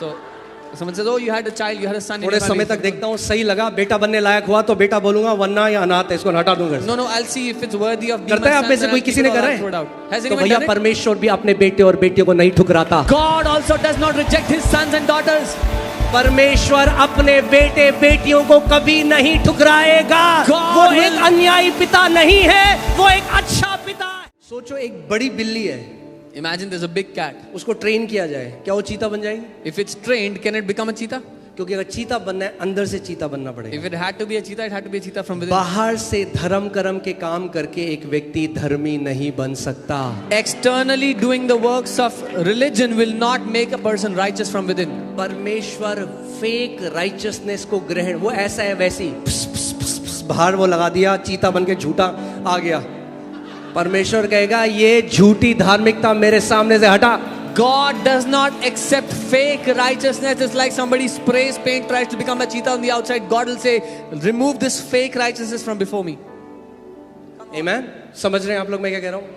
So someone says, oh, you had a child, you had a son. थोड़े समय तक देखता हूँ, सही लगा, बेटा बनने लायक हुआ तो बेटा बोलूंगा, वरना या अनाथ है, इसको हटा दूंगा। No, I'll see if it's worthy of being करता है आप में से कोई किसी ने करा है? तो भैया परमेश्वर भी अपने बेटे और बेटियों को नहीं ठुकराता। God also does not reject his sons and daughters. परमेश्वर अपने बेटे बेटियों को कभी नहीं ठुकराएगा। वो एक अन्यायी पिता नहीं है, वो एक अच्छा पिता है। सोचो एक बड़ी बिल्ली है, Imagine there's a big cat. उसको ट्रेन किया जाए, क्या वो चीता बन जाएगी? If it's trained, can it become a cheetah? क्योंकि अगर चीता बनना है, अंदर से चीता बनना पड़ेगा। If it had to be a cheetah, it had to be a cheetah from within. बाहर से धर्म कर्म के काम करके एक व्यक्ति धर्मी नहीं बन सकता। Externally doing the works of religion will not make a person righteous from within. परमेश्वर फेक राइचसनेस को ग्रहण, वो ऐसा है वैसी बाहर वो लगा दिया, चीता बन के झूठा आ गया। परमेश्वर कहेगा ये झूठी धार्मिकता मेरे सामने से हटा। God does not accept fake righteousness. It's like somebody sprays paint, tries to become a cheetah on the outside. God will say, remove this fake righteousness from before me. Amen? समझ रहे हैं आप लोग मैं क्या कह रहा हूँ?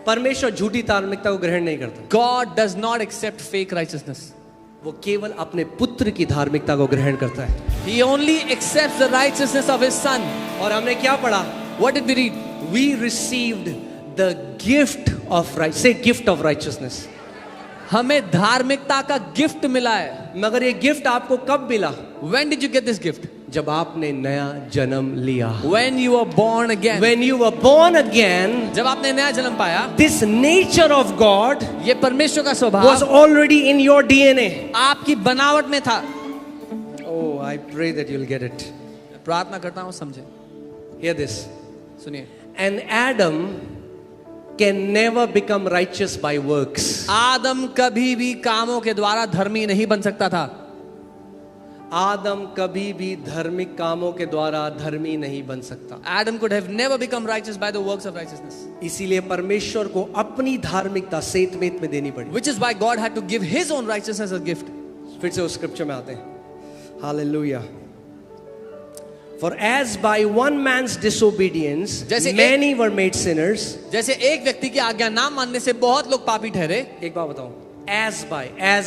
परमेश्वर झूठी धार्मिकता को ग्रहण नहीं करता। God does not accept fake righteousness. वो केवल अपने पुत्र की धार्मिकता को ग्रहण करता है। He only accepts the righteousness of his son. और हमने क्या पढ़ा? What did we read? We received the gift of right. Say gift of righteousness. हमें धार्मिकता का गिफ्ट मिला है। मगर ये गिफ्ट आपको कब मिला? When did you get this gift? जब आपने नया जन्म लिया। When you were born again. When you were born again, जब आपने नया जन्म पाया, this nature of God ये परमेश्वर का स्वभाव was already in your DNA. आपकी बनावट में था। Oh, I pray that you'll get it. प्रार्थना करता हूँ समझे। Hear this. सुनिए। And Adam can never become righteous by works. आदम कभी भी कामों के द्वारा धर्मी नहीं बन सकता था। आदम कभी भी धार्मिक कामों के द्वारा धर्मी नहीं बन सकता। Adam could have never become righteous by the works of righteousness. इसीलिए परमेश्वर को अपनी धार्मिकता सेतमेत में देनी पड़ी। Which is why God had to give His own righteousness as a gift. फिर से उस स्क्रिप्चर में आते हैं। Hallelujah. For as by one man's disobedience many were made sinners. जैसे एक व्यक्ति की आज्ञा ना मानने से बहुत लोग पापी ठहरे। एक बात बताऊं, as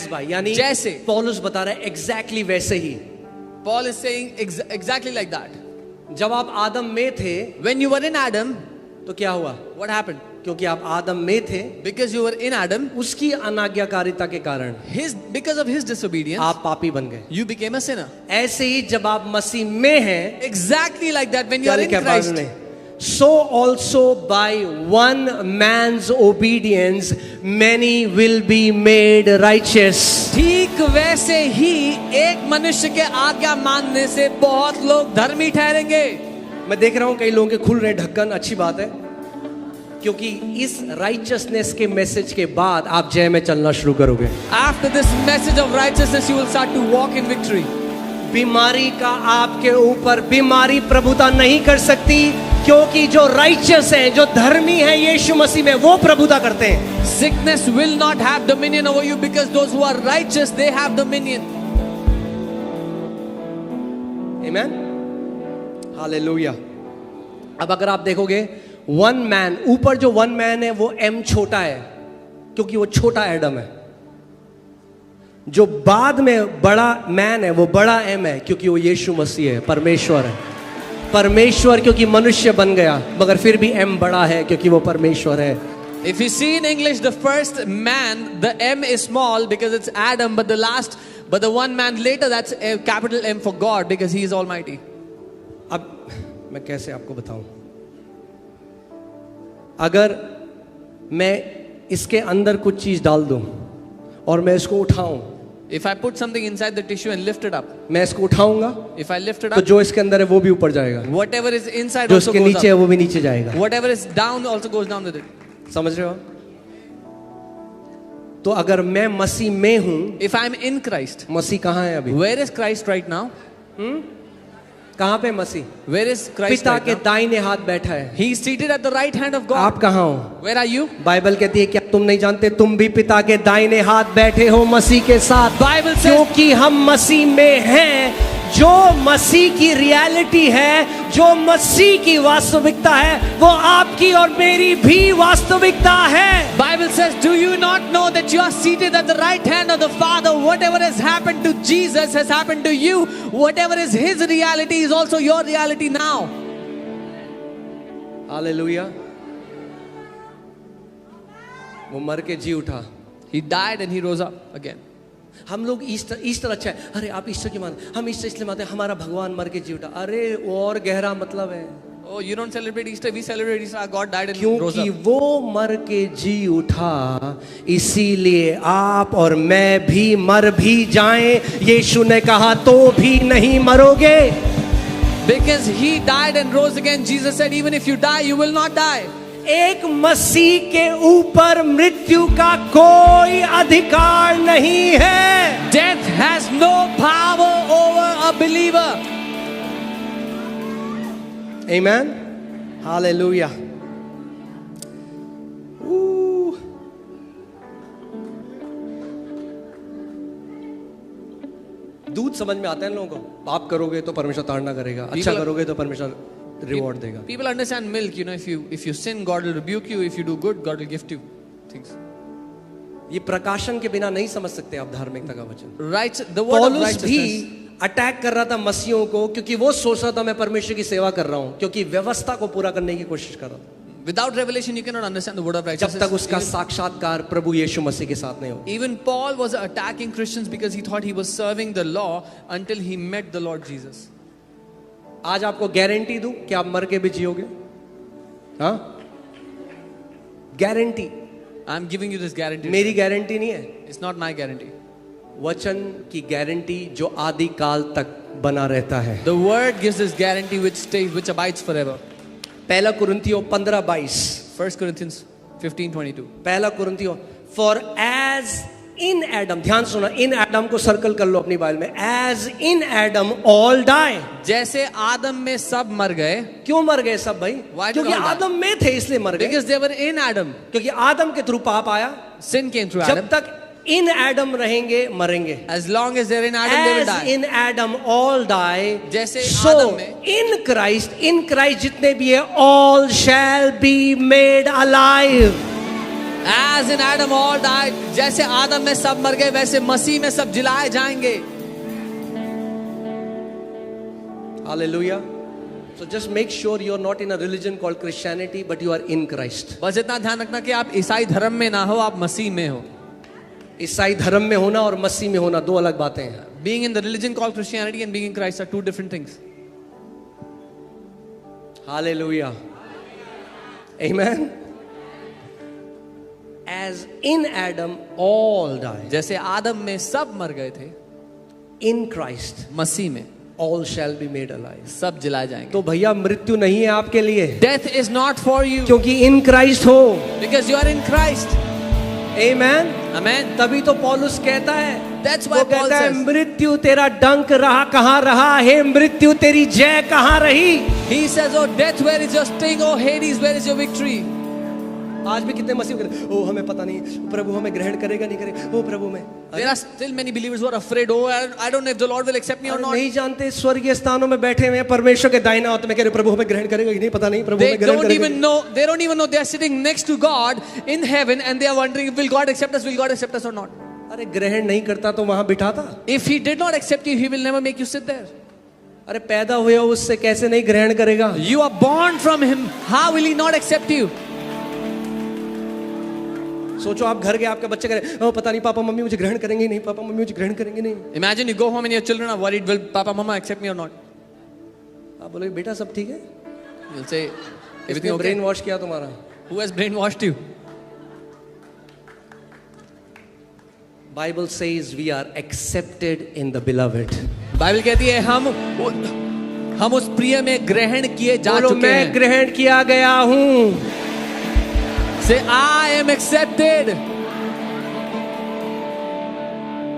by यानी जैसे पौलुस बता रहा है exactly वैसे ही। Paul is saying exactly like that. जब आप आदम में थे, when you were in Adam, तो क्या हुआ? What happened? क्योंकि आप आदम में थे, because you were in Adam, उसकी अनाज्ञाकारिता के कारण because of his disobedience, आप पापी बन गए। you became a sinner. ऐसे ही जब आप मसीह में हैं, exactly like that when you are in Christ, so also by one man's obedience many will be made righteous. ठीक वैसे ही एक मनुष्य के आज्ञा मानने से बहुत लोग धर्मी ठहरेंगे। मैं देख रहा हूं कई लोगों के खुल रहे ढक्कन, अच्छी बात है, क्योंकि इस राइचसनेस के मैसेज के बाद आप जय में चलना शुरू करोगे। After this message of righteousness, you will start to walk in victory. बीमारी का आपके ऊपर बीमारी प्रभुता नहीं कर सकती, क्योंकि जो राइचस हैं, जो धर्मी हैं यीशु मसीह में, वो प्रभुता करते हैं। Sickness will not have dominion over you because those who are righteous, they have dominion. Amen. Hallelujah. अब अगर आप देखोगे वन मैन, ऊपर जो वन मैन है वो एम छोटा है क्योंकि वो छोटा एडम है। जो बाद में बड़ा मैन है वो बड़ा एम है क्योंकि वो यीशु मसीह है, परमेश्वर है। परमेश्वर क्योंकि मनुष्य बन गया, मगर फिर भी एम बड़ा है क्योंकि वो परमेश्वर है। If you see in English, the first man, the M is small because it's Adam, but the one man later, that's a capital M for God because He is Almighty. अब मैं कैसे आपको बताऊं? अगर मैं इसके अंदर कुछ चीज डाल दूं और मैं इसको उठाऊं, if I put something inside the tissue and lift it up, मैं इसको उठाऊंगा, if I lift it तो up, जो इसके अंदर है वो भी ऊपर जाएगा, whatever is inside जो also इसके goes नीचे है up, वो भी नीचे जाएगा, whatever is down also goes down with it. समझ रहे हो? तो अगर मैं मसीह में हूं, if I am in Christ, मसीह कहाँ है अभी? where is Christ right now? कहाँ पे मसीह? Where is Christ पिता right के now? दाहिने हाथ बैठा है। He is seated at the right hand of God. आप कहाँ हो? Where are you? बाइबल कहती है क्या तुम नहीं जानते तुम भी पिता के दाहिने हाथ बैठे हो मसीह के साथ? Bible says, क्योंकि हम मसीह में हैं, जो मसीह की रियलिटी है, जो मसीह की वास्तविकता है, वो आपकी और मेरी भी वास्तविकता है। Bible says, do you not know that you are seated at the right hand of the Father? Whatever has happened to Jesus has happened to you. Whatever is his reality is also your reality now. Hallelujah. वो मर के जी उठा। He died and he rose up again. हम लोग Easter अच्छा है, अरे आप ईस्टर क्यों मानते? हम ईस्टर इसलिए मानते हैं हमारा भगवान मर के जी उठा। अरे और गहरा मतलब है। Oh, you don't celebrate Easter, we celebrate Easter. Our God died and rose up. क्योंकि वो मर के जी उठा, इसीलिए आप और मैं भी मर भी जाएं। यीशु ने कहा तो भी नहीं मरोगे। Because he died and rose again, Jesus said, even if you die, you will not die. एक मसीह के ऊपर मृत्यु का कोई अधिकार नहीं है। Death has no power over a believer. Amen. Hallelujah. दूध समझ में आता है लोगों को, पाप करोगे तो परमेश्वर ताड़ना करेगा, अच्छा करोगे तो परमेश्वर रिवॉर्ड देगा। People understand milk, you know, if you sin, God will rebuke you. If you do good, God will gift you things. ये प्रकाशन के बिना नहीं समझ सकते आप धार्मिकता का वचन। Right, the word of पौलुस भी righteousness. अटैक कर रहा था मसीहों को, क्योंकि वो सोच रहा था मैं परमेश्वर की सेवा कर रहा हूं, क्योंकि व्यवस्था को पूरा करने की कोशिश कर रहा था। Without revelation, you cannot understand the word of जब righteousness. तक उसका साक्षात्कार प्रभु यीशु मसीह के साथ नहीं हो। Even Paul was attacking Christians because he thought he was serving the law until he met the Lord Jesus. आज आपको गारंटी दूं कि आप मर के भी जियोगे। हाँ, guarantee. I'm giving you this guarantee. मेरी गारंटी नहीं है, It's not my guarantee. वचन की गारंटी जो आदि काल तक बना रहता है। The word gives this guarantee which stays, which abides forever. पहला कुरिन्थियों 15:22। 1 Corinthians 15:22. पहला कुरिन्थियों, फॉर एज इन एडम, ध्यान सुना, इन एडम को सर्कल कर लो अपनी बाइबल में। As in Adam all die, जैसे आदम में सब मर गए। क्यों मर गए सब भाई? Why did क्योंकि all die? आदम में थे इसलिए मर गए। Because they were in Adam. क्योंकि आदम के थ्रू पाप आया। Sin came through जब Adam. तक इन एडम रहेंगे मरेंगे। As long as they're in Adam, they will As die. in Adam all die, जैसे so आदम में- in Christ जितने भी है, all shall be made alive. As in Adam all died, जैसे आदम में सब मर गए, वैसे मसीह में सब जिलाए जाएंगे। Hallelujah. So just make sure you are not in a religion called Christianity, but you are in Christ. बस इतना ध्यान रखना कि आप ईसाई धर्म में ना हो, आप मसीह में हो। ईसाई धर्म में होना और मसीह में होना दो अलग बातें हैं। Being in the religion called Christianity and being in Christ are two different things. Hallelujah. Amen. As in Adam all die, जैसे आदम में सब मर गए थे, in Christ मसीह में all shall be made alive. सब जिलाए जाएंगे। तो भैया मृत्यु नहीं है आपके लिए, Death is not for you क्योंकि in Christ हो। because you are in Christ. Amen. Amen. तभी तो पौलुस कहता है, That's why वो Paul कहता है says, मृत्यु तेरा डंक रहा कहाँ रहा, हे मृत्यु तेरी जय कहाँ रही। he says, oh death, where is your sting? Oh Hades, where is your victory? आज भी कितने मसीह कहते हैं, ओ हमें पता नहीं, प्रभु हमें ग्रहण करेगा नहीं करेगा, ओ प्रभु में। There are still many believers who are afraid. Oh, I don't know if the Lord will accept me or और not. नहीं जानते स्वर्गीय स्थानों में बैठे हुए हैं परमेश्वर के दाहिने हाथ में, कह रहे प्रभु हमें ग्रहण करेगा कि नहीं, पता नहीं, प्रभु They हमें ग्रहण don't करेगा। even know. They don't even know they are sitting next to God in heaven, and they are wondering, will God accept us? Will God accept us or not? अरे ग्रहण नहीं करता तो वहां बिठाता। If He did not accept you, He will never make you sit there. अरे पैदा हुए हो उससे, कैसे नहीं ग्रहण करेगा? You are born from Him. How will He not accept you? सोचो आप घर गए, आपके बच्चे कह रहे, ओ पता नहीं पापा मम्मी मुझे ग्रहण करेंगे नहीं, पापा मम्मी मुझे ग्रहण करेंगे नहीं। Imagine you go home and your children are worried, will Papa Mama accept me or not? आप बोलोगे बेटा सब ठीक है, You'll say, everything इसने okay? ब्रेन वॉश किया तुम्हारा। Who has brainwashed you? Bible says we are accepted in the beloved. Bible कहती है हम उस प्रिय में ग्रहण किए जा बोलो चुके मैं हैं। ग्रहण किया गया हूं। Say, I am accepted.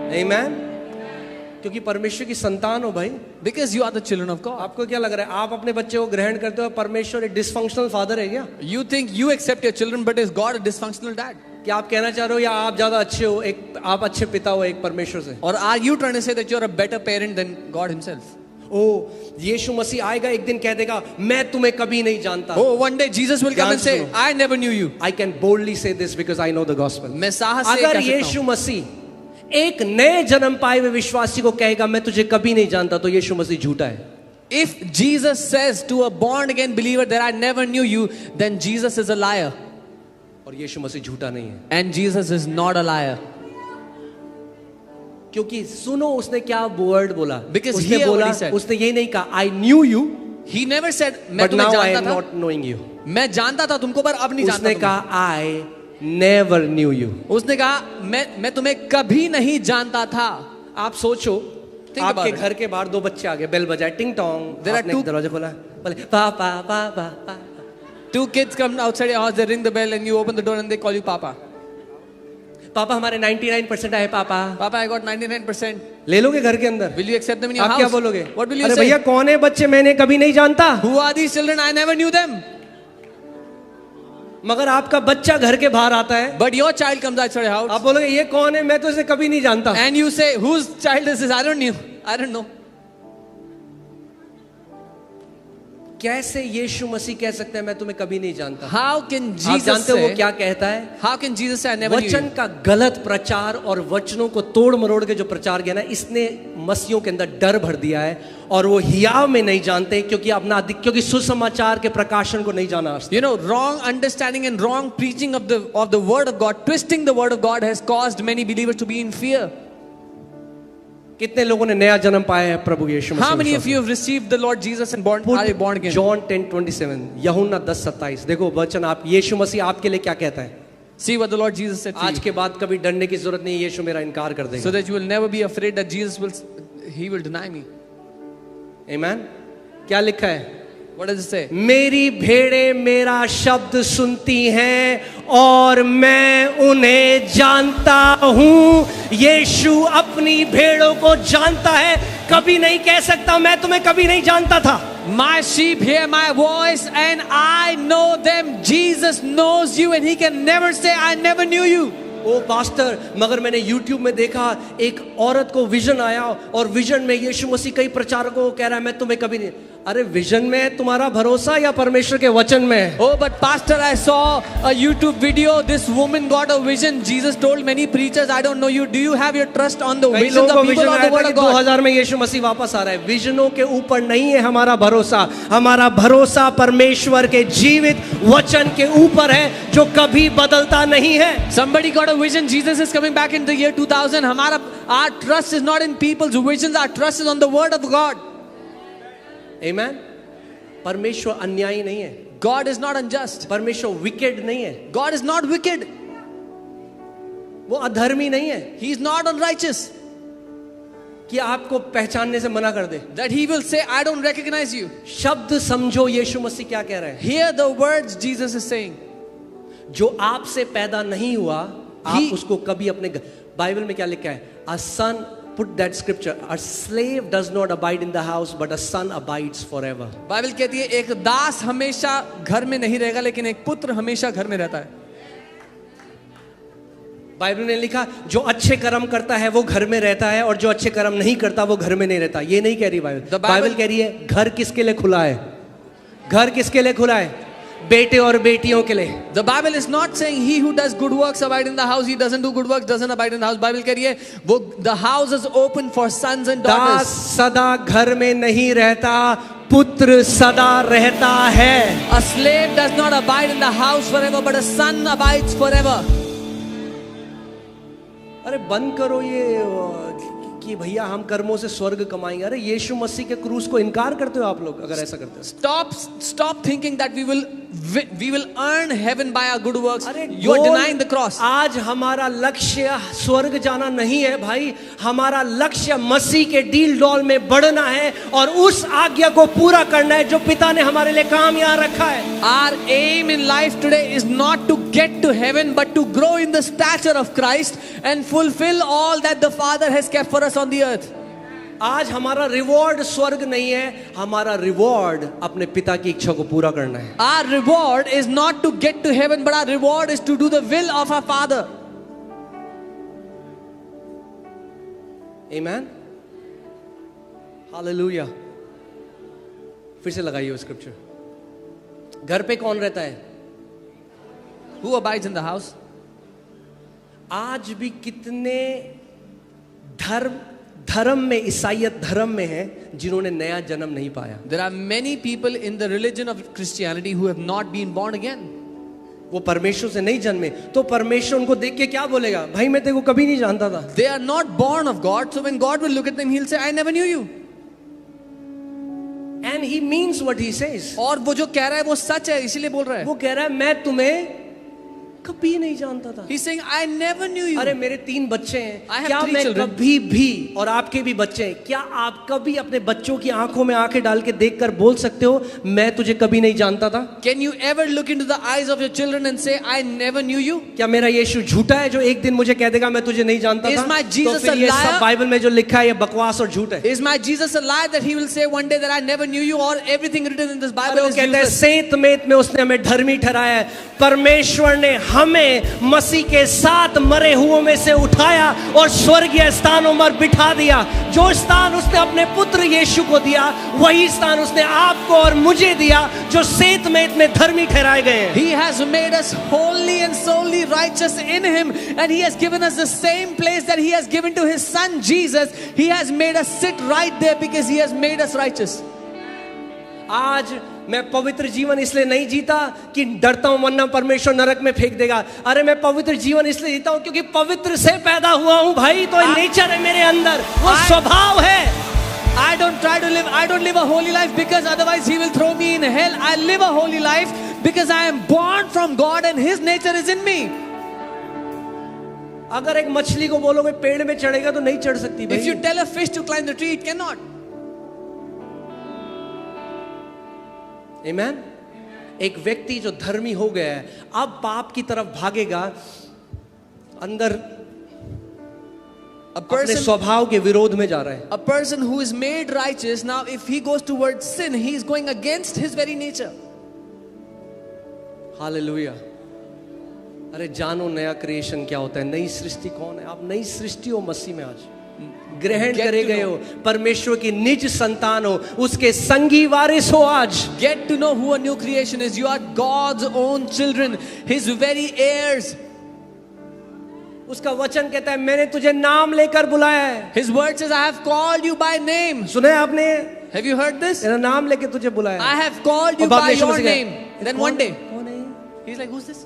Amen. क्योंकि परमेश्वर की संतान हो भाई। Because you are the children of God. आपको क्या लग रहा है, आप अपने बच्चे को ग्रहण करते हो, परमेश्वर एक डिसफंक्शनल फादर है क्या? You think you accept your children, but is God a dysfunctional dad? क्या आप कहना चाह रहे हो या आप ज्यादा अच्छे हो, एक आप अच्छे पिता हो एक परमेश्वर से? Or are you trying to say that you are a better parent than God Himself? ओ यीशु मसीह आएगा एक दिन कह देगा मैं तुम्हें कभी नहीं जानता. Oh, one day Jesus will come and say, सुनो. I never knew you. I can boldly say this because I know the gospel. मैं साहस से अगर कह सकता यीशु हूँ. मसीह एक नए जन्म पाए हुए विश्वासी को कहेगा मैं तुझे कभी नहीं जानता, तो यीशु मसीह झूठा है. If Jesus says to a born again believer that I never knew you, then Jesus is a liar. और यीशु मसीह झूठा नहीं है. And Jesus is not a liar. क्योंकि सुनो उसने क्या वर्ड बोला. Because उसने hear बोला, what he said. उसने ये नहीं कहा I knew you He never said मैं but तुम्हें now I जानता am था. not knowing you. मैं जानता था तुमको पर अब नहीं जानता. उसने कहा I never knew you. उसने कहा मैं तुम्हें कभी नहीं जानता था. आप सोचो Think about आपके it. घर के बाहर दो बच्चे आ गए, बेल बजाए, टिंग टोंग, There are आपने two- दरवाजा खोला, बोले पापा पापा पापा. Two kids come outside your house, they ring the bell and you open the door and they call you Papa. पापा हमारे 99% आए पापा. Papa, I got 99%. ले लोगे घर के अंदर? Will you accept them in your आप house? क्या बोलोगे? What will you अरे say? भैया कौन है बच्चे, मैंने कभी नहीं जानता. Who are these children? I never knew them. मगर आपका बच्चा घर के बाहर आता है, But your child comes outside your house आप बोलोगे ये कौन है, मैं तो इसे कभी नहीं जानता. and you say, whose child is this? I don't know. I don't know. कैसे यीशु मसीह कह सकते हैं मैं तुम्हें कभी नहीं जानता? How can आप Jesus जानते हो वो say? क्या कहता है? How can Jesus say I never knew वचन you? का गलत प्रचार और वचनों को तोड़ मरोड़ के जो प्रचार किया ना, इसने मसीहों के अंदर डर भर दिया है और वो हियाव में नहीं जानते क्योंकि सुसमाचार के प्रकाशन को नहीं जाना. You know, wrong understanding and wrong preaching of the word of God, twisting the word of God has caused many believers to be in fear. कितने लोगों ने नया जन्म पाया है प्रभु यीशु मसीह? How many of you have received the Lord Jesus and are born again? John 10:27, यूहन्ना 10:27. देखो वचन, आप यीशु मसीह आपके लिए क्या कहता है. See what the Lord Jesus said to आज you. के बाद कभी डरने की जरूरत नहीं है, यीशु मेरा इनकार कर देगा. So that you will never be afraid that Jesus will deny me. आमीन. क्या लिखा है? What does it say? मेरी भेड़ें मेरा शब्द सुनती हैं और मैं उन्हें जानता हूं. यीशु अपनी भेड़ों को जानता है, कभी नहीं कह सकता मैं तुम्हें कभी नहीं जानता था. My sheep hear my voice and I know them. Jesus knows you and he can never say I never knew you. ओ पास्टर, मगर मैंने YouTube में देखा एक औरत को विजन आया और विजन में यीशु मसीह कई प्रचारकों को कह रहा है मैं तुम्हें कभी नहीं. अरे विजन में तुम्हारा भरोसा या परमेश्वर के वचन में? Oh, but pastor, I saw a YouTube video. This woman got a vision. Jesus told many preachers, I don't know you. Do you have your trust on the कई visions लोगों को of people विजन or आया the word था of कि God? 2000 में यीशु मसीह वापस आ रहा है. विजनों के ऊपर नहीं है हमारा भरोसा. हमारा भरोसा परमेश्वर के जीवित वचन के ऊपर है जो कभी बदलता नहीं है. Somebody got a vision. Jesus is coming back in the year 2000. Our trust is not in people's visions. Our trust is on the word of God. Amen. परमेश्वर अन्यायी नहीं है. God is not unjust. परमेश्वर wicked नहीं है. God is not wicked. वो अधर्मी नहीं है He is not unrighteous. कि आपको पहचानने से मना कर दे. That he will say, I don't recognize you. शब्द समझो यीशु मसीह क्या कह रहे हैं. Hear the words Jesus is saying. जो आपसे पैदा नहीं हुआ आप He- उसको कभी अपने बाइबल में क्या लिखा है? A son, put that scripture, a slave does not abide in the house but a son abides forever. Bible कहती है एक दास हमेशा घर में नहीं रहेगा लेकिन एक पुत्र हमेशा घर में रहता है. बाइबल ने लिखा जो अच्छे कर्म करता है वो घर में रहता है और जो अच्छे कर्म नहीं करता वो घर में नहीं रहता. ये नहीं कह रही बाइबल. बाइबल कह रही है घर किसके लिए खुला है? घर किसके लिए खुला है? बेटे और बेटियों के लिए. The Bible is not saying he who does good works abide in the house. He doesn't do good works doesn't abide in the house. Bible कह रही है वो the house is open for sons and Das daughters. सदा घर में नहीं रहता, पुत्र सदा रहता है. A slave does not abide in the house forever, but a son abides forever. अरे बंद करो ये कि भैया हम कर्मों से स्वर्ग कमाएंगे. अरे यीशु मसीह के क्रूस को इनकार करते हो आप लोग अगर ऐसा करते हो. Stop thinking that we will earn heaven by our good works. अरे You are denying the cross. आज हमारा लक्ष्य स्वर्ग जाना नहीं है भाई. हमारा लक्ष्य मसीह के डील डॉल में बढ़ना है और उस आज्ञा को पूरा करना है जो पिता ने हमारे लिए काम यहाँ रखा है. Our aim in life today is not to get to heaven, but to grow in the stature of Christ and fulfill all that the Father has kept for us on the earth. आज हमारा reward स्वर्ग नहीं है, हमारा reward अपने पिता की इच्छा को पूरा करना है. Our reward is not to get to heaven, but our reward is to do the will of our Father. Amen. Hallelujah. फिर से लगाइए वो स्क्रिप्चर। घर पे कौन रहता है? Who abides in the house? आज भी कितने धर्म में, ईसाईयत धर्म में हैं जिन्होंने नया जन्म नहीं पाया। There are many people in the religion of Christianity who have not been born again. वो परमेश्वर से नहीं जन्मे, तो परमेश्वर उनको देख के क्या बोलेगा? भाई मैं तेरे को कभी नहीं जानता था। They are not born of God, so when God will look at them, He'll say, I never knew you. And he means what he says. और वो जो कह रहा है वो सच है, इसीलिए बोल रहा है। वो कह रहा है मैं तुम्हें कभी नहीं जानता था। He's saying, I never knew you. अरे मेरे 3 बच्चे हैं, I have क्या 3 मैं children. कभी भी, और आपके भी बच्चे हैं, क्या आप कभी अपने बच्चों की आंखों में आंखें डाल के देखकर बोल सकते हो मैं तुझे कभी नहीं जानता था? Can you ever look into the eyes of your children and say, I never knew you? क्या मेरा यीशु झूठा है जो एक दिन मुझे कह देगा मैं तुझे नहीं जानता Is था? my Jesus तो फिर ये a liar? सब बाइबल में जो लिखा है ये बकवास और झूठ है। Is my Jesus a lie that He will say one day that I never knew you, or everything written in this Bible वो is कहते हैं useless? सेत मेत में उसने हमें धर्मी ठहराया है। परमेश्वर ने हमें मसीह के साथ मरे हुओं में से उठाया और स्वर्गीय स्थानों पर बिठा दिया। जो स्थान उसने अपने पुत्र यीशु को दिया वही स्थान उसने आपको और मुझे दिया जो सेत मेत में धर्मी ठहराए गए हैं। He has made us holy and solely righteous in Him, and He has given us the same place that He has given to His Son Jesus. He has made us sit right there because He has made us righteous. आज मैं पवित्र जीवन इसलिए नहीं जीता कि डरता हूं वरना परमेश्वर नरक में फेंक देगा। अरे मैं पवित्र जीवन इसलिए जीता हूं क्योंकि पवित्र से पैदा हुआ हूं भाई, तो नेचर है मेरे अंदर, वो स्वभाव है। I don't live a holy life because otherwise He will throw me in hell. I live a holy life because I am born from God and His nature is in me. अगर एक मछली को बोलोगे पेड़ में चढ़ेगा तो नहीं चढ़ सकती भाई। If you tell a fish to climb the tree, it cannot. Amen? एक व्यक्ति जो धर्मी हो गया है अब पाप की तरफ भागेगा, अंदर अपने स्वभाव के विरोध में जा रहा है। A person who is made righteous, now if he goes towards sin, he is going against his very nature. Hallelujah. अरे जानो नया क्रिएशन क्या होता है, नई सृष्टि कौन है? आप नई सृष्टि हो मसीह में, आज ग्रहण करे गए हो, परमेश्वर की निज संतान हो, उसके संगी वारिस हो। आज Get to know who a new creation is. You are God's own children, His very heirs. उसका वचन कहता है मैंने तुझे नाम लेकर बुलाया है। His word says, I have called you by name. सुना है आपने? Have you heard this? तेरा नाम लेके तुझे बुलाया I है। have called you और बाप by ने यीशु your मसीह कहा, name. Then one day, कौन है? he's like, who's this?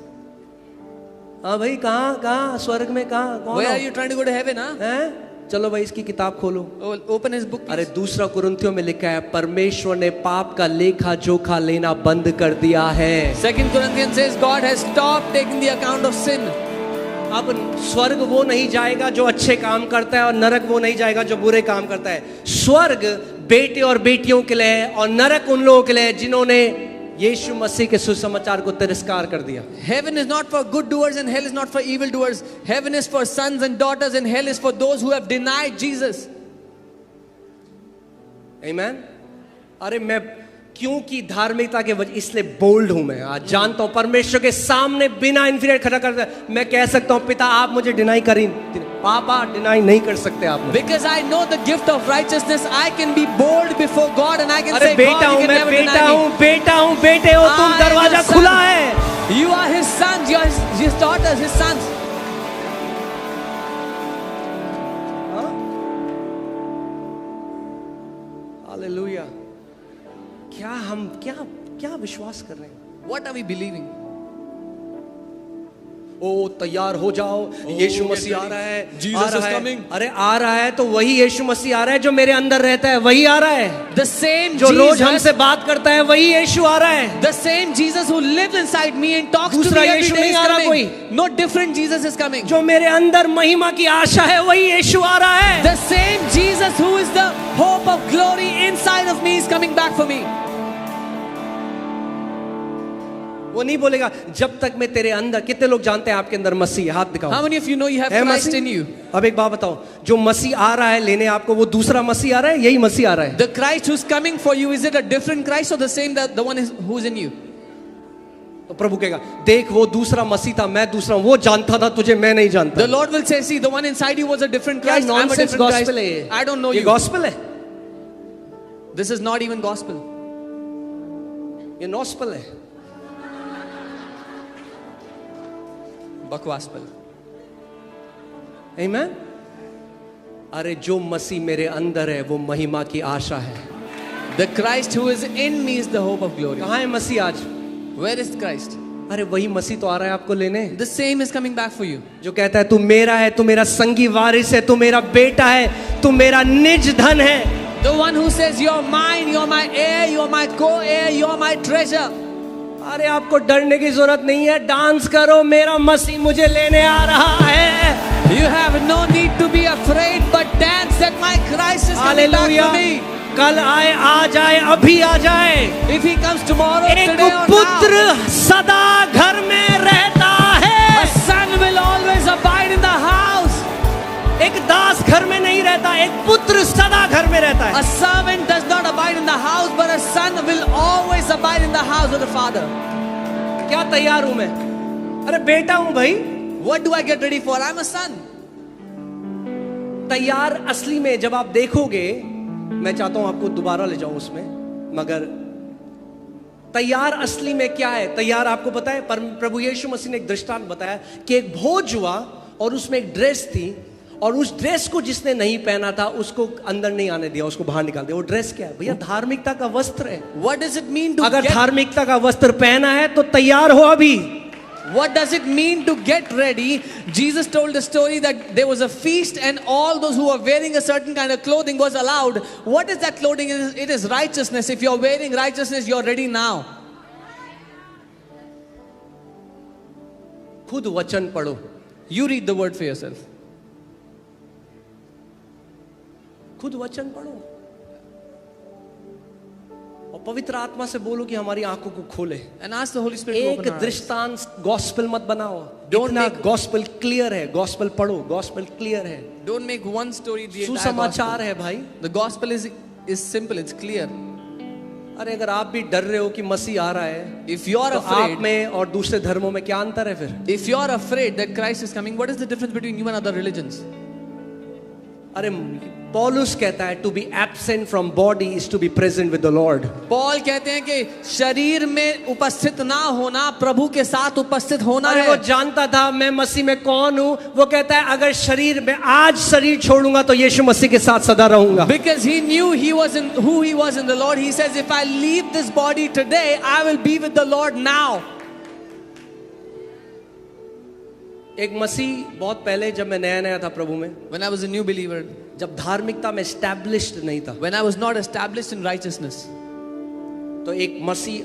हाँ भाई, कहाँ स्वर्ग में कहाँ कौन? Where are you trying to go to heaven, huh? हैं? चलो भाई इसकी किताब खोलो। Oh, open his book, अरे please. दूसरा कुरिन्थियों में लिखा है परमेश्वर ने पाप का लेखा जोखा लेना बंद कर दिया है। 2 Corinthians says, God has stopped taking the account of sin. अब स्वर्ग वो नहीं जाएगा जो अच्छे काम करता है और नरक वो नहीं जाएगा जो बुरे काम करता है। स्वर्ग बेटे और बेटियों के लिए है और नरक उन लोगों के लिए है जिन्होंने यीशु मसीह के सुसमाचार को तिरस्कार कर दिया। Heaven is not for good doers and hell is not for evil doers. Heaven is for sons and daughters and hell is for those who have denied Jesus. Amen? अरे मैं क्योंकि धार्मिकता के वजह इसलिए बोल्ड हूं, मैं आज जानता हूं परमेश्वर के सामने बिना इन्फीरियर खड़ा कर मैं कह सकता हूं पिता आप मुझे डिनाई करें, पापा डिनाई नहीं कर सकते आप मुझे। Because I know the gift of righteousness, I can be bold before God and I can अरे say, बेटा God, हूं you can मैं, never बेटा deny हूं, me. बेटा हूं, बेटे हो तुम, I am दरवाजा your son. खुला है। You are His sons, you are His daughters, His sons. Hallelujah. क्या हम क्या विश्वास कर रहे हैं? What are we believing? ओ तैयार हो जाओ, यीशु मसीह आ रहा है, Jesus आ रहा is है। coming. अरे आ रहा है तो वही यीशु मसीह आ रहा है जो मेरे अंदर रहता है, वही आ रहा है। The same जो रोज Jesus, हमसे बात करता है वही यीशु आ रहा है। the same Jesus who lives inside me and talks to me दूसरा every यीशु day नहीं is आ रहा coming. कोई। No different Jesus is coming. जो मेरे अंदर महिमा की आशा है वही यीशु आ रहा है। The same Jesus who is the hope of glory inside of me is coming back for me. वो नहीं बोलेगा जब तक मैं तेरे अंदर। कितने लोग जानते हैं आपके अंदर मसीह? हाथ दिखाओ। How many of you know you have है Christ मसीह? in you? अब एक बात बताओ, जो मसीह आ रहा है लेने आपको, वो दूसरा मसीह आ रहा है, यही मसीह आ रहा है? The Christ who's coming for you, is it a different Christ or the same, that the one who's in you? तो प्रभु कहेगा देख वो दूसरा मसीह था, मैं दूसरा हूं, वो जानता था तुझे, मैं नहीं जानता। The Lord will say, see, the one inside you was a different क्या Christ. I'm a nonsense different Christ. Gospel है ये? I don't know ये you. गॉस्पेल है? This is not even gospel. ये नॉस्पल है, बकवास पल। आमीन। अरे जो मसीह मेरे अंदर है वो महिमा की आशा है। The Christ who is in me is the hope of glory. कहाँ है मसीह आज? Where is Christ? अरे वही मसीह तो आ रहा है आपको लेने, The same is coming back for you. जो कहता है तू मेरा है, तू मेरा संगी वारिस है, तू मेरा बेटा है, तू मेरा निज धन है। The one who says you're mine, you're my heir, you're my co-heir, you're my treasure. अरे आपको डरने की जरूरत नहीं है, डांस करो, मेरा मसीह मुझे लेने आ रहा है। You have no need to be afraid, but dance that my Christ is coming back hallelujah. for me. कल आए, आ जाए, अभी आ जाए। If he comes tomorrow, एक today or पुत्र now, सदा घर में रहता है। a son will always abide in the house. एक दास घर में नहीं रहता, एक पुत्र सदा घर में रहता है। A servant does not abide in the house, but a son will always abide in the house of the father. क्या तैयार हूं मैं? अरे बेटा हूं भाई। What do I get ready for? I'm a son. तैयार असली में जब आप देखोगे, मैं चाहता हूं आपको दोबारा ले जाऊं उसमें, मगर तैयार असली में क्या है? तैयार आपको पता है, प्रभु यीशु मसीह ने एक दृष्टांत बताया कि एक भोज हुआ और उसमें एक ड्रेस थी, और उस ड्रेस को जिसने नहीं पहना था उसको अंदर नहीं आने दिया, उसको बाहर निकाल दिया। वो ड्रेस क्या है भैया? धार्मिकता का वस्त्र है। What does it mean to अगर get? धार्मिकता का वस्त्र पहना है तो तैयार हो अभी। What does it mean to get ready? Jesus told the story that there was a feast and all those who were wearing a certain kind of clothing was allowed. What is that clothing? It is righteousness. If you're wearing righteousness, you're ready now. खुद वचन पढ़ो, You read the word for yourself. खुद वचन पढ़ो और पवित्र आत्मा से बोलो कि हमारी आंखों को खोले। And ask the Holy Spirit to एक open our eyes. दृष्टांत गॉस्पेल मत बनाओ। Don't इतना make- गॉस्पेल क्लियर है, गॉस्पेल पढ़ो, गॉस्पेल क्लियर है, Don't make one story the entire सुसमाचार gospel. है भाई। The gospel is simple. It's clear. अरे अगर आप भी डर रहे हो कि मसीह आ रहा है, If you're तो आप afraid, में और दूसरे धर्मों में क्या अंतर है फिर? if you're afraid that Christ is coming, what is the difference between you and other religions? अरे पौलुस कहता है to be absent from body is to be present with the Lord. Paul कहते हैं कि शरीर में उपस्थित ना होना प्रभु के साथ उपस्थित होना अरे है। वो जानता था मैं मसीह में कौन हूं। वो कहता है अगर शरीर में आज शरीर छोड़ूंगा तो यीशु मसीह के साथ सदा रहूंगा। Because he knew he was in who he was in the Lord. He says, if I leave this body today, I will be with the Lord now. एक मसीह बहुत पहले जब मैं नया नया था प्रभु में, When I was a new believer, जब धार्मिकता में एस्टैब्लिश्ड नहीं था, when I was not established in righteousness, तो एक मसीह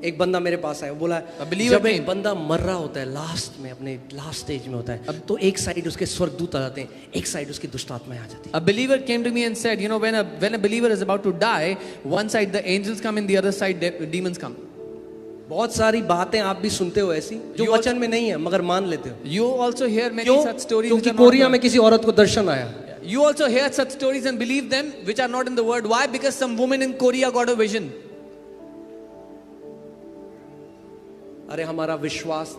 एक बंदा मेरे पास आया, वो बोला A believer जब एक came. बंदा मर रहा होता है लास्ट में, अपने लास्ट स्टेज में होता है, तो एक साइड उसके स्वर्गदूत आ जाते हैं, एक साइड उसकी दुष्ट आत्माएं आ जाती है। a believer came to me and said, you know, when a believer is about to die, one side the angels come and the other side demons come. बहुत सारी बातें आप भी सुनते हो ऐसी जो You वचन में नहीं है मगर मान लेते हो। You also hear many क्यों? such stories. क्योंकि which are not Korea in में the किसी औरत को दर्शन आया। word. You also hear such stories and believe them, which are not in the word. Why? Because some woman in Korea got a vision. अरे हमारा विश्वास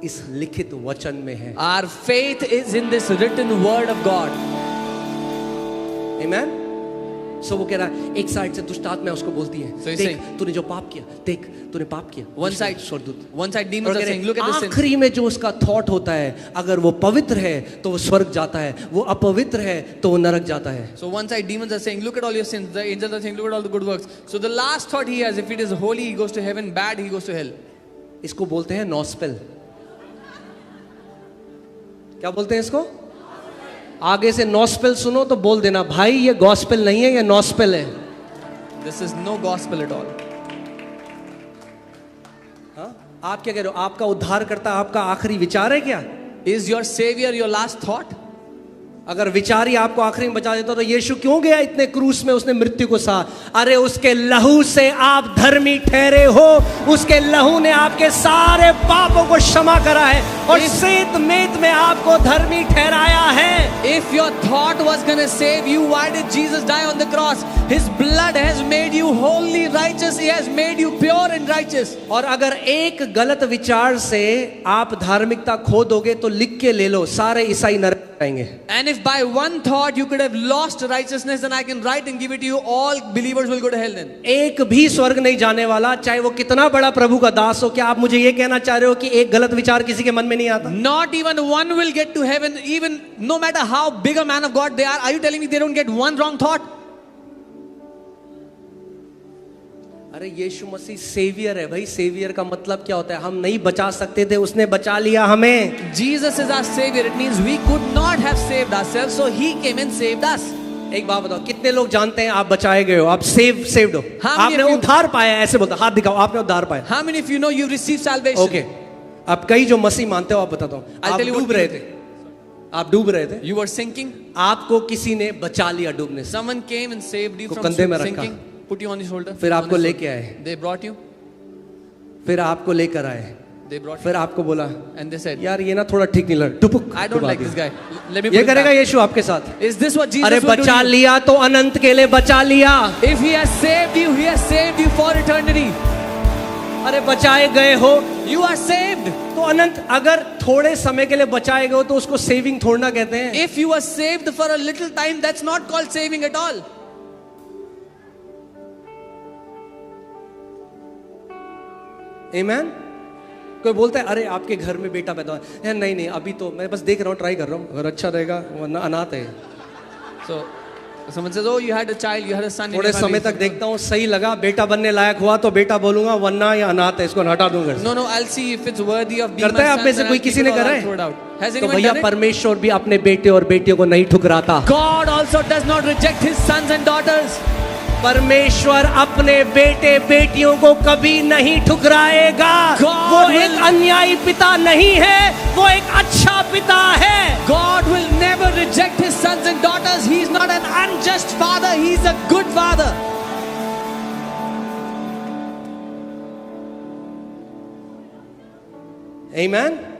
इस लिखित वचन में है। Our faith is in this written word of God. आमेन। सो वो कह रहा है एक साइड से दुष्ट आत्मा उसको बोलती है, So he's देख saying- तूने जो पाप किया, देख तूने पाप किया। One side, स्वर्गदूत one side और demons कह are रहे saying, look at this sin. आखिरी में जो उसका थॉट होता है, अगर वो पवित्र है तो वो स्वर्ग जाता है, वो अपवित्र है तो वो नरक जाता है। So one side demons are saying, look at all your sins. The angels are saying, look at all the good works. So the last thought he has, if it is holy, he goes to heaven. Bad, he goes to hell. इसको बोलते हैं नॉस्पेल। क्या बोलते हैं इसको? आगे से नॉस्पेल सुनो तो बोल देना भाई ये गॉस्पेल नहीं है, ये नॉस्पेल है। This is no gospel at all. हाँ? आप क्या कह रहे हो? आपका उद्धारकर्ता आपका आखिरी विचार है क्या? Is your savior your last thought? अगर विचार ही आपको आखिरी में बचा देता तो यीशु क्यों गया इतने क्रूस में, उसने मृत्यु को सहा? अरे उसके लहू से आप धर्मी ठहरे हो, उसके लहू ने आपके सारे पापों को क्षमा करा है और श्वेत मेत में आपको धर्मी ठहराया है। If your thought was going to save you, why did Jesus die on the cross? His blood has made you wholly righteous. He has made you pure and righteous. और अगर एक गलत विचार से आप धार्मिकता खो दोगे तो लिख के ले लो, सारे ईसाई नरक जाएंगे। And if by one thought you could have lost righteousness, then I can write and give it to you, all believers will go to hell then. एक भी स्वर्ग नहीं जाने वाला, चाहे वो कितना बड़ा प्रभु का दास हो। क्या आप मुझे ये कहना चाह रहे हो कि एक गलत विचार किसी के मन में नहीं आता? Not even one will get to heaven, even no matter how big a man of God they are. Are you telling me they don't get one wrong thought? अरे यीशु मसीह सेवियर है भाई। सेवियर का मतलब क्या होता है? हम नहीं बचा सकते थे, उसने बचा लिया हमें। Jesus is our savior. It means we could not have saved ourselves, so he came and saved us. एक बात बताओ, कितने लोग जानते हैं आप बचाए गए हो, आप सेव्ड हो, How many आपने of you- उद्धार पाया? ऐसे बोलता, हाथ दिखाओ, आपने उद्धार पाया। How many of you know you've received salvation? Okay, आप कई जो मसीह मानते हो, आप बताता हूँ, I'll आप tell you डूब what रहे you थे, आप डूब रहे थे, You were sinking. आपको किसी ने बचा लिया डूबने से, Someone came and saved you को from कंधे में रखा। sinking. Put you on his shoulder. फिर On आपको his लेके shoulder. आए, They brought you. फिर आपको लेकर आए, They brought you. फिर आपको बोला And they said, यार ये ना थोड़ा ठीक नहीं लग, टुपुक I don't डुबा like दिया। this guy. Let me ये put it करेगा back. यीशु आपके साथ? Is this what Jesus अरे will do बचा to you? लिया तो अनंत के लिए बचा लिया। If he has saved you, he has saved you for eternity. अरे बचाए गए हो You are saved. तो अनंत। अगर थोड़े समय के लिए बचाए गए हो तो उसको सेविंग थोड़ा ना कहते हैं। If you were saved for a little time, that's not called saving at all. आमेन। कोई बोलता है अरे आपके घर में बेटा पैदा हुआ है, नहीं नहीं अभी तो मैं बस देख रहा हूँ, ट्राई कर रहा हूँ, अगर अच्छा रहेगा, वरना अनाथ है। So, someone says, oh, you had a child, you had a son. in थोड़े your family. समय तक देखता हूँ, सही लगा, बेटा बनने लायक हुआ तो बेटा बोलूंगा, वरना ये अनाथ है, इसको हटा दूंगा। No, no, I'll see if it's worthy of being करता my है son. आप में से then कोई I'll किसी keep ने it or करा I'll है? throw it out. Has तो anyone भैया done it? परमेश्वर भी अपने बेटे और बेटियों को नहीं ठुकराता। God also does not reject his sons and daughters. परमेश्वर अपने बेटे बेटियों को कभी नहीं ठुकराएगा। God वो will- एक अन्यायी पिता नहीं है, वो एक अच्छा पिता है। God will never reject his sons and daughters. He is not an unjust father. He is a good father. Amen.